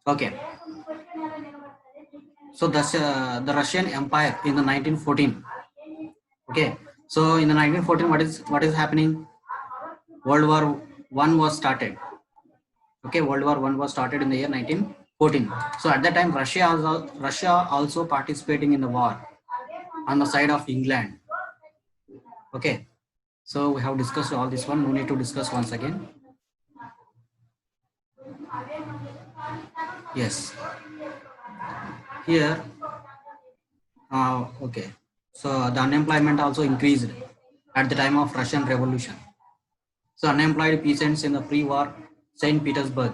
Okay. So that's the Russian Empire in the 1914. Okay. So in the 1914, what is happening? World War One was started. Okay, World War One was started in the year 1914. So at that time, Russia also participating in the war on the side of England. Okay, so we have discussed all this one. No need to discuss once again. Yes. Here, okay. So the unemployment also increased at the time of Russian Revolution. So unemployed peasants in the pre-war Saint Petersburg.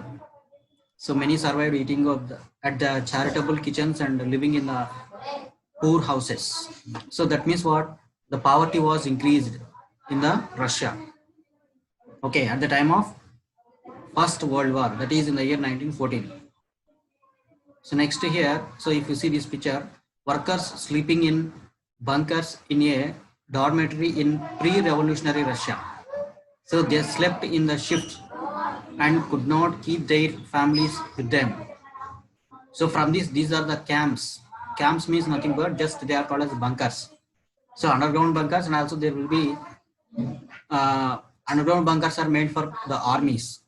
So many survived eating at the charitable kitchens and living in the poor houses. So that means what? The poverty was increased in the Russia. Okay, at the time of First World War, that is in the year 1914. So next here, so if you see this picture, workers sleeping in bunkers in a dormitory in pre-revolutionary Russia. So they slept in the ships and could not keep their families with them. So from this, these are the camps. Camps means nothing but just they are called as bunkers. So underground bunkers, and also there will be underground bunkers are made for the armies.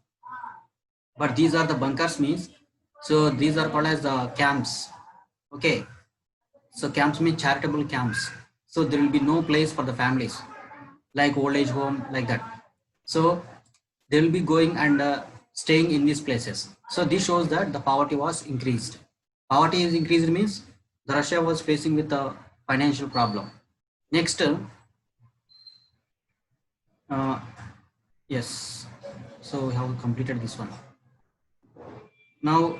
But these are the bunkers means, so these are called as the camps. Okay. So camps mean charitable camps. So there will be no place for the families, like old age home, like that. So they will be going and staying in these places. So this shows that the poverty was increased. Poverty is increased means the Russia was facing with a financial problem. Next, yes. So we have completed this one. Now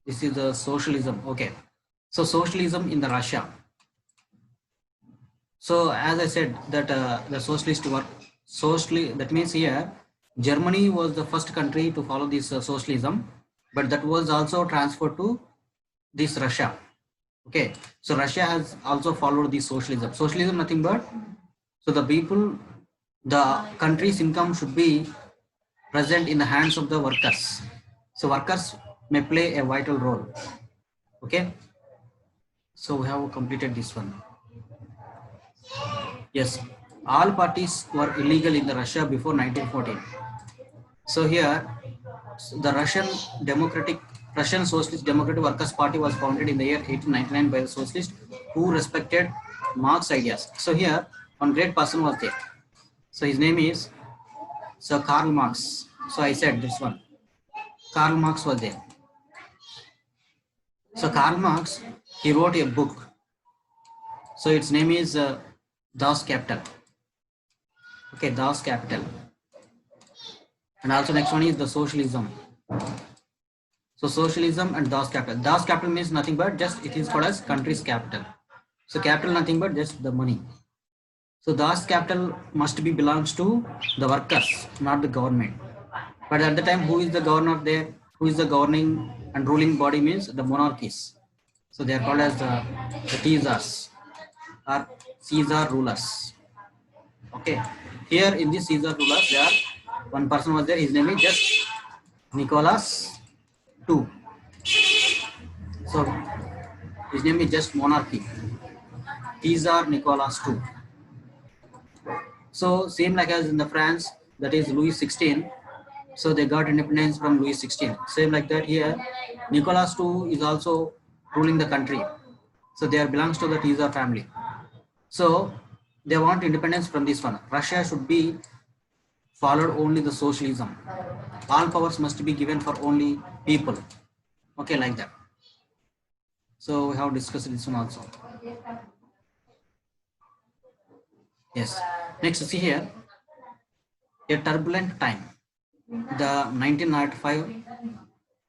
this is the socialism. Okay. So socialism in the Russia. So as I said that the socialist work, that means here Germany was the first country to follow this socialism, but that was also transferred to this Russia. Okay, so Russia has also followed this socialism. Socialism nothing but, so the people, the country's income should be present in the hands of the workers. So workers may play a vital role. Okay, so we have completed this one. Yes, all parties were illegal in the Russia before 1914. So here, the Russian Socialist Democratic Workers Party was founded in the year 1899 by the socialists who respected Marx ideas. So here, one great person was there. So his name is Sir Karl Marx. So I said this one. Karl Marx was there. So Karl Marx, he wrote a book. So its name is Das Kapital. Okay, Das Kapital. And also next one is the Socialism. So Socialism and Das Kapital. Das Kapital means nothing but just it is called as country's capital. So capital nothing but just the money. So Das Kapital must be belongs to the workers, not the government. But at the time, who is the governor there? Who is the governing and ruling body means the monarchies. So they are called as the Caesars or Caesar rulers. Okay. Here in this Caesar rulers, there are one person was there. His name is just Nicholas II. So his name is just monarchy. Caesar Nicholas II. So same like as in the France, that is Louis XVI. So they got independence from Louis XVI. Same like that here, Nicholas II is also ruling the country. So they are belongs to the Caesar family. So they want independence from this one. Russia should be followed only the socialism. All powers must be given for only people. Okay, like that. So we have discussed this one also. Yes. Next, see here, a turbulent time. The 1905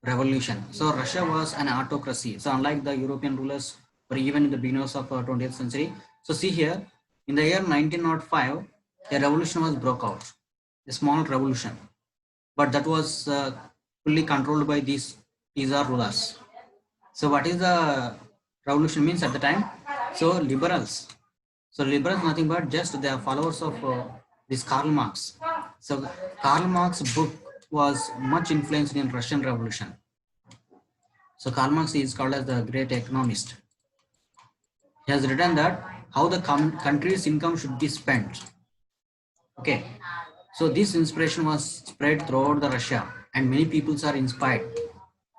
revolution. So Russia was an autocracy. So unlike the European rulers or even in the beginnings of 20th century. So see here, in the year 1905, a revolution was broke out, a small revolution, but that was fully controlled by these Caesar rulers. So what is the revolution means at the time? So liberals. So liberals nothing but just they are followers of this Karl Marx. So Karl Marx's book was much influenced in Russian Revolution. So Karl Marx is called as the great economist. He has written that how the country's income should be spent. Okay, so this inspiration was spread throughout the Russia, and many peoples are inspired.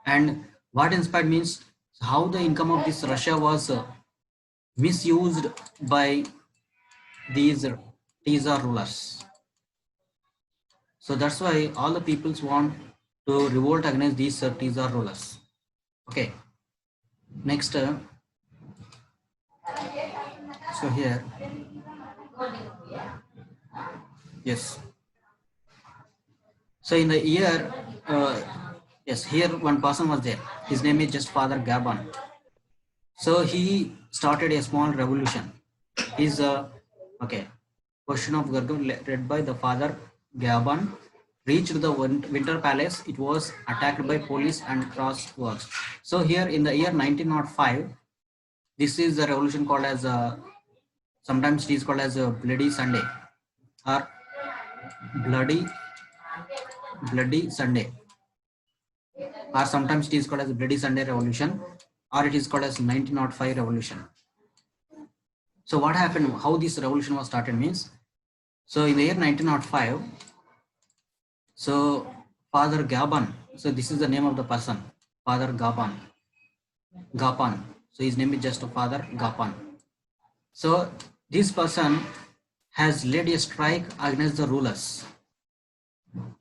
And what inspired means how the income of this Russia was misused by these Tsar rulers. So that's why all the peoples want to revolt against these Tsar rulers. Okay, next, so here, yes. So in the year, yes, here one person was there. His name is just Father Gabon. So he started a small revolution. His okay, question of Gargan read by the Father Gabon reached the Winter Palace. It was attacked by police and crossworks. So here in the year 1905, this is the revolution called as sometimes it is called as a Bloody Sunday or Bloody Sunday, or sometimes it is called as Bloody Sunday Revolution, or it is called as 1905 Revolution. So what happened, how this revolution was started means, so in the year 1905, so Father Gabon, so this is the name of the person, Father Gabon, so his name is just Father Gapon. So this person has led a strike against the rulers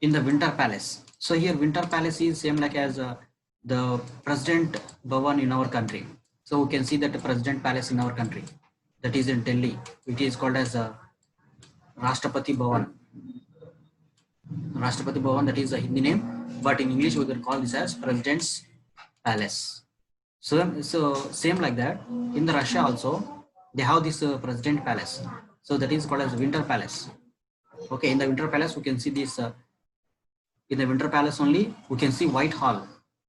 in the Winter Palace. So here Winter Palace is same like as the President Bhavan in our country. So we can see that the President Palace in our country, that is in Delhi. It is called as Rashtrapati Bhavan. Rashtrapati Bhavan, that is a Hindi name, but in English we can call this as President's Palace. So same like that in the Russia also they have this President Palace. So that is called as Winter Palace. Okay, in the Winter Palace we can see this. In the Winter Palace only we can see White Hall.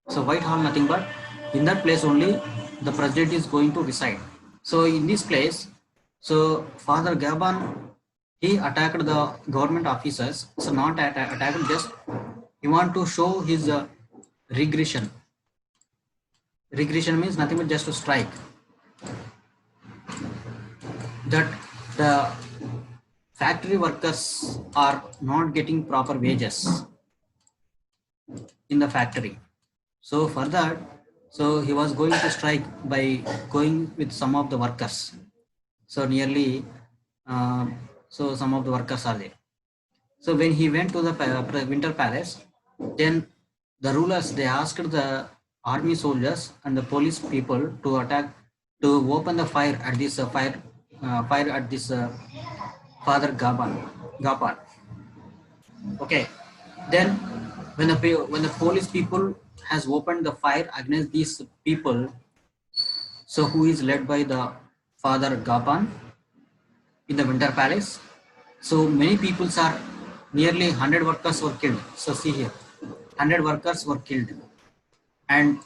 So White Hall nothing but in that place only the president is going to reside. So in this place, so Father Gabon, he attacked the government officers. So not attacked, just he want to show his regression. Regression means nothing but just to strike. That the factory workers are not getting proper wages in the factory. So for that, so he was going to strike by going with some of the workers. So nearly, so some of the workers are there. So when he went to the Winter Palace, then the rulers, they asked the army soldiers and the police people to attack, to open the fire at this fire at this Father Gapon. Okay, then when the police people has opened the fire against these people, so who is led by the Father Gapon in the Winter Palace. So many people are, nearly 100 workers were killed. So see here, 100 workers were killed and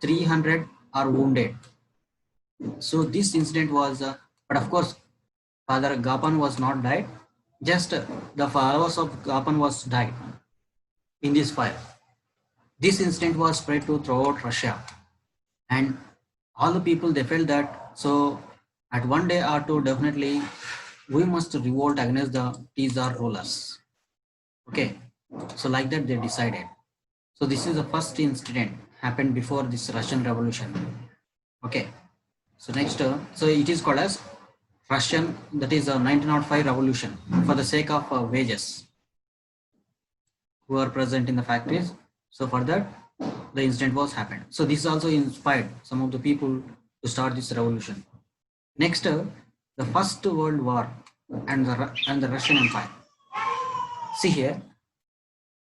300 are wounded. So this incident was, but of course, Father Gapon was not died. Just the followers of Gapon was died in this fire. This incident was spread to throughout Russia, and all the people, they felt that so at one day or two definitely we must revolt against the Tsar rulers. Okay, so like that they decided. So this is the first incident happened before this Russian Revolution. Okay, so next, so it is called as Russian, that is a 1905 revolution for the sake of wages who are present in the factories. So for that, the incident was happened. So this also inspired some of the people to start this revolution. Next, the First World War and the Russian Empire. See here,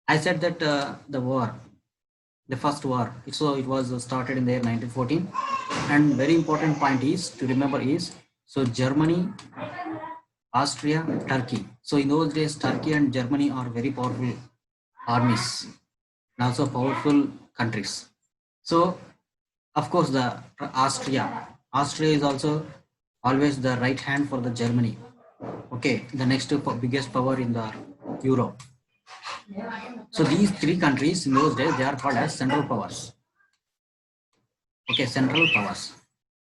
I said that the first war, so it was started in the year 1914, and very important point is to remember is, so Germany, Austria, Turkey. So in those days, Turkey and Germany are very powerful armies and also powerful countries. So of course the Austria is also always the right hand for the Germany. Okay, the next biggest power in the Europe. So these three countries in those days, they are called as central powers. Okay, central powers.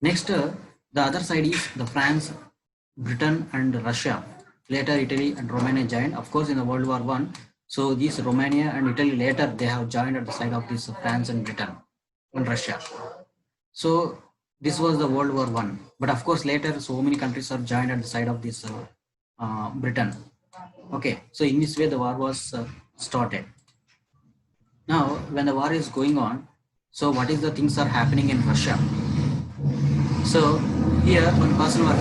Next, the other side is the France, Britain, and Russia. Later, Italy and Romania joined. Of course, in the World War One, so these Romania and Italy later they have joined at the side of this France and Britain and Russia. So this was the World War One. But of course, later so many countries are joined at the side of this Britain. Okay, so in this way the war was started. Now, when the war is going on, so what is the things are happening in Russia? So here one person was